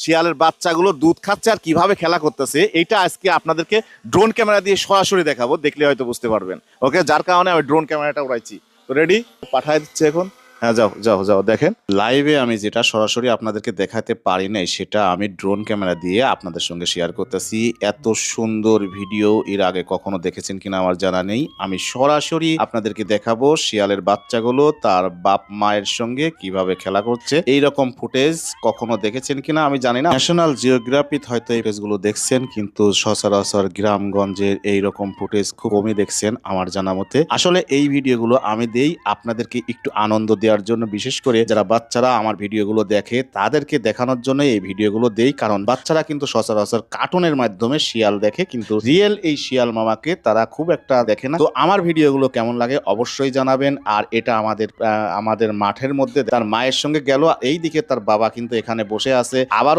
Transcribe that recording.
শিয়ালের বাচ্চাগুলো দুধ খাচ্ছে আর কিভাবে খেলা করতেছে এইটা আজকে আপনাদেরকে ড্রোন ক্যামেরা দিয়ে সরাসরি দেখাবো, দেখলে হয়তো বুঝতে পারবেন। ওকে, যার কারণে আমি ড্রোন ক্যামেরাটা উড়াইছি। তো রেডি, পাঠায় দিচ্ছে এখন। হ্যাঁ, যাও যাও যাও, দেখেন লাইভে আমি যেটা সরাসরি আপনাদেরকে দেখাতে পারি নাই সেটা আমি ড্রোন ক্যামেরা দিয়ে আপনাদের সঙ্গে শেয়ার করতেছি। এত সুন্দর ভিডিও এর আগে কখনো দেখেছেন কিনা আমার জানা নেই। আমি সরাসরি আপনাদেরকে দেখাবো শিয়ালের বাচ্চাগুলো তার বাপ মায়ের সঙ্গে কিভাবে খেলা করছে। এইরকম ফুটেজ কখনো দেখেছেন কিনা আমি জানি না। ন্যাশনাল জিওগ্রাফিতে হয়তো এই ফুটেজগুলো দেখছেন, কিন্তু সচরাচর গ্রামগঞ্জের এইরকম ফুটেজ খুব কমই দেখছেন আমার জানা মতে। আসলে এই ভিডিওগুলো আমি দেই আপনাদেরকে একটু আনন্দ দেওয়ার জন্য, বিশেষ করে যারা বাচ্চারা আমার ভিডিওগুলো দেখে তাদেরকে দেখানোর জন্য এই ভিডিওগুলো দেই। কারণ বাচ্চারা কিন্তু সচরাচর কার্টুনের মাধ্যমে শিয়াল দেখে, কিন্তু রিয়েল এই শিয়াল মামাকে তারা খুব একটা দেখে না। তো আমার ভিডিওগুলো কেমন লাগে অবশ্যই জানাবেন। আর এটা আমাদের মাঠের মধ্যে তার মায়ের সঙ্গে গেল, এই দিকে তার বাবা কিন্তু এখানে বসে আছে। আবার